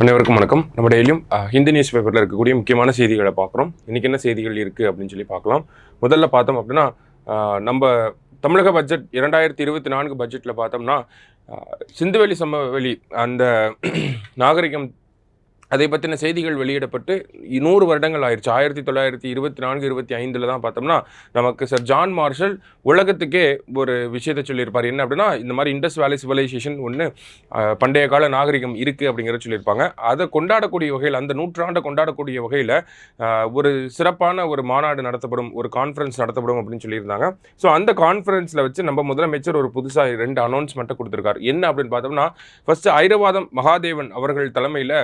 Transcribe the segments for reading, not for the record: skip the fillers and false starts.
அனைவருக்கும் வணக்கம். நம்ம டெய்லியும் ஹிந்தி நியூஸ் பேப்பரில் இருக்கக்கூடிய முக்கியமான செய்திகளை பார்க்குறோம். இன்றைக்கி என்ன செய்திகள் இருக்குது அப்படின்னு சொல்லி பார்க்கலாம். முதல்ல பார்த்தோம் அப்படின்னா நம்ம தமிழக பட்ஜெட் 2024 பட்ஜெட்டில் பார்த்தோம்னா சிந்துவெளி சமவெளி அந்த நாகரிகம் அதை பற்றின செய்திகள் வெளியிடப்பட்டு 100 வருடங்கள் ஆயிடுச்சு. 1924-25 தான் பார்த்தோம்னா நமக்கு சர் ஜான் மார்ஷல் உலகத்துக்கே ஒரு விஷயத்தை சொல்லியிருப்பார். என்ன அப்படின்னா, இந்த மாதிரி இண்டஸ் வேலி சிவிலைசேஷன் ஒன்று பண்டைய கால நாகரிகம் இருக்குது அப்படிங்கிறத சொல்லியிருப்பாங்க. அதை கொண்டாடக்கூடிய வகையில், அந்த நூற்றாண்டை கொண்டாடக்கூடிய வகையில் ஒரு சிறப்பான ஒரு மாநாடு நடத்தப்படும், ஒரு கான்ஃபரன்ஸ் நடத்தப்படும் அப்படின்னு சொல்லியிருந்தாங்க. ஸோ அந்த கான்ஃபரன்ஸில் வச்சு நம்ம முதலமைச்சர் ஒரு புதுசாக 2 அனௌன்ஸ்மெண்ட்டை கொடுத்துருக்காரு. என்ன அப்படின்னு பார்த்தோம்னா, ஃபஸ்ட்டு ஐரவாதம் மகாதேவன் அவர்கள் தலைமையில்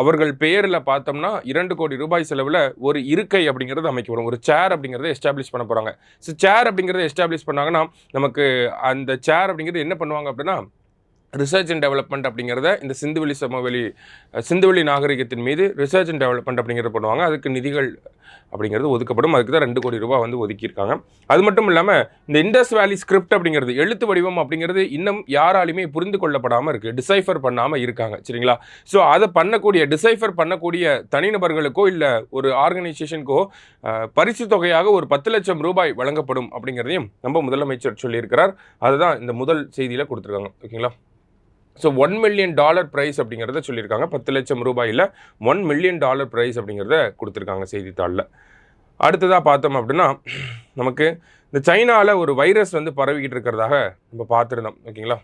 அவர்கள் பெயரில் பார்த்தோம்னா 2 கோடி ரூபாய் செலவில் ஒரு இருக்கை அப்படிங்கிறது அமைக்கப்படும். ஒரு சேர் அப்படிங்கிறத எஸ்டாப்ளிஷ் பண்ண போகிறாங்க. ஸோ சேர் அப்படிங்கிறத எஸ்டாப்ளிஷ் பண்ணாங்கன்னா நமக்கு அந்த சேர் அப்படிங்கிறது என்ன பண்ணுவாங்க அப்படின்னா, ரிசர்ச் அண்ட் டெவலப்மெண்ட் அப்படிங்கிறத இந்த சிந்துவெளி நாகரிகத்தின் மீது ரிசர்ச் அண்ட் டெவலப்மெண்ட் அப்படிங்கிறத பண்ணுவாங்க. அதுக்கு நிதிகள் அப்படிங்கிறது ஒதுக்கப்படும். அதுக்கு தான் 2 கோடி ரூபாய் வந்து ஒதுக்கியிருக்காங்க. அது மட்டும் இல்லாமல் இந்த இண்டஸ் வேலி ஸ்கிரிப்ட் அப்படிங்கிறது, எழுத்து வடிவம் அப்படிங்கிறது இன்னும் யாராலையுமே புரிந்து கொள்ளப்படாமல் இருக்குது, டிசைஃபர் பண்ணாமல் இருக்காங்க. சரிங்களா? ஸோ அதை டிசைஃபர் பண்ணக்கூடிய தனிநபர்களுக்கோ இல்லை ஒரு ஆர்கனைசேஷனுக்கோ பரிசு தொகையாக ஒரு 10 லட்சம் ரூபாய் வழங்கப்படும் அப்படிங்கிறதையும் நம்ம முதலமைச்சர் சொல்லியிருக்கிறார். அதுதான் இந்த முதல் செய்தியில் கொடுத்துருக்காங்க. ஓகேங்களா? ஸோ $1 மில்லியன் ப்ரைஸ் அப்படிங்கிறத சொல்லியிருக்காங்க. 10 லட்சம் ரூபாயில் $1 மில்லியன் ப்ரைஸ் அப்படிங்கிறத கொடுத்துருக்காங்க செய்தித்தாளில். அடுத்ததாக பார்த்தோம் அப்படின்னா, நமக்கு இந்த சைனாவில் ஒரு வைரஸ் வந்து பரவிக்கிட்டு இருக்கிறதாக நம்ம பார்த்துருந்தோம். ஓகேங்களா?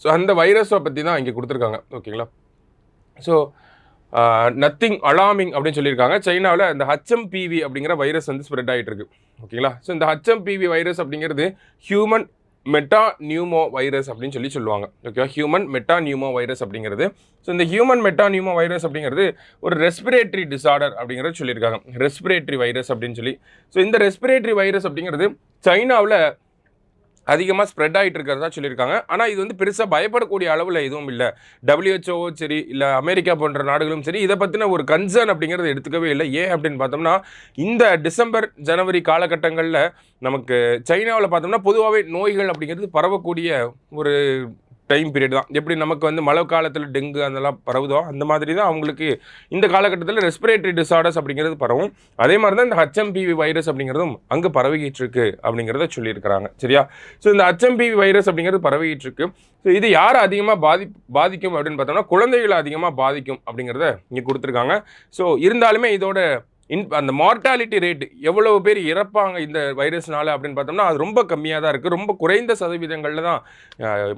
ஸோ அந்த வைரஸை பற்றி தான் இங்கே கொடுத்துருக்காங்க. ஓகேங்களா? ஸோ நத்திங் அலார்மிங் அப்படின்னு சொல்லியிருக்காங்க. சைனாவில் இந்த HMPV அப்படிங்கிற வைரஸ் வந்து ஸ்ப்ரெட் ஆகிட்டு இருக்கு. ஓகேங்களா? ஸோ இந்த HMPV வைரஸ் அப்படிங்கிறது ஹியூமன் மெட்டா நியூமோ வைரஸ் அப்படின்னு சொல்லுவாங்க. ஓகேவா? ஹியூமன் மெட்டா நியூமோ வைரஸ் அப்படிங்கிறது. ஸோ இந்த ஹியூமன் மெட்டா நியூமோ வைரஸ் அப்படிங்கிறது ஒரு ரெஸ்பிரேட்டரி டிசார்டர் அப்படிங்கிறது சொல்லியிருக்காங்க. ரெஸ்பிரேட்டரி வைரஸ் அப்படின்னு சொல்லி. ஸோ இந்த ரெஸ்பிரேட்டரி வைரஸ் அப்படிங்கிறது சைனாவில் அதிகமாக ஸ்ப்ரெட் ஆகிட்டு இருக்கிறதா சொல்லியிருக்காங்க. ஆனால் இது வந்து பெருசாக பயப்படக்கூடிய அளவில் எதுவும் இல்லை. WHO சரி, இல்லை அமெரிக்கா போன்ற நாடுகளும் சரி, இதை பற்றின ஒரு கன்சர்ன் அப்படிங்கிறது எடுத்துக்கவே இல்லை. ஏன் அப்படின்னு பார்த்தோம்னா, இந்த டிசம்பர் ஜனவரி காலகட்டங்களில் நமக்கு சைனாவில் பார்த்தோம்னா பொதுவாகவே நோய்கள் அப்படிங்கிறது பரவக்கூடிய ஒரு டைம் பீரியட் தான். எப்படி நமக்கு வந்து மழை காலத்தில் டெங்கு அதெல்லாம் பரவுதோ, அந்த மாதிரி தான் அவங்களுக்கு இந்த காலகட்டத்தில் ரெஸ்பிரேட்டரி டிசார்டர்ஸ் அப்படிங்கிறது பரவும். அதே மாதிரி தான் இந்த HMPV வைரஸ் அப்படிங்கிறதும் அங்கே பரவிக்கிட்டு இருக்கு அப்படிங்கிறத சொல்லியிருக்கிறாங்க. சரியா? ஸோ இந்த HMPV வைரஸ் அப்படிங்கிறது பரவிக்கிட்டு இருக்கு. ஸோ இது யாரை அதிகமாக பாதிக்கும் அப்படின்னு பார்த்தோம்னா, குழந்தைகளை அதிகமாக பாதிக்கும் அப்படிங்கிறத இங்கே கொடுத்துருக்காங்க. ஸோ இருந்தாலுமே இதோட அந்த மார்டாலிட்டி ரேட் எவ்வளவு பேர் இறப்பாங்க இந்த வைரஸ்னால அப்படின்னு பார்த்தோம்னா, அது ரொம்ப கம்மியாக தான் இருக்குது. ரொம்ப குறைந்த சதவீதங்களில் தான்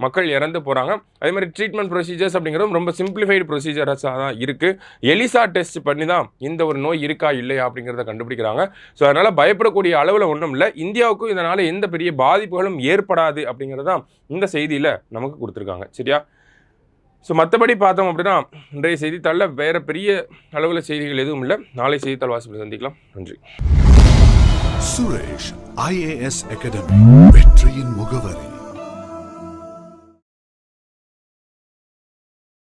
மக்கள் இறந்து போகிறாங்க. அதே மாதிரி ட்ரீட்மெண்ட் ப்ரொசீஜர்ஸ் அப்படிங்கிறதும் ரொம்ப சிம்பிளிஃபைடு ப்ரொசீஜர்ஸாக தான் இருக்குது. எலிசா டெஸ்ட் பண்ணி தான் இந்த ஒரு நோய் இருக்கா இல்லையா அப்படிங்கிறத கண்டுபிடிக்கிறாங்க. ஸோ அதனால் பயப்படக்கூடிய அளவில் ஒன்றும் இல்லை. இந்தியாவுக்கும் இதனால் எந்த பெரிய பாதிப்புகளும் ஏற்படாது அப்படிங்கிறது தான் இந்த செய்தியில் நமக்கு கொடுத்துருக்காங்க. சரியா? ஸோ மற்றபடி பார்த்தோம் அப்படின்னா, இன்றைய செய்தித்தாளில் வேறு பெரிய அளவில் செய்திகள் எதுவும் இல்லை. நாளை செய்தித்தாள் வாசிப்பில் சந்திக்கலாம். நன்றி. சுரேஷ் IAS அகாடமி, வெற்றியின் முகவரி.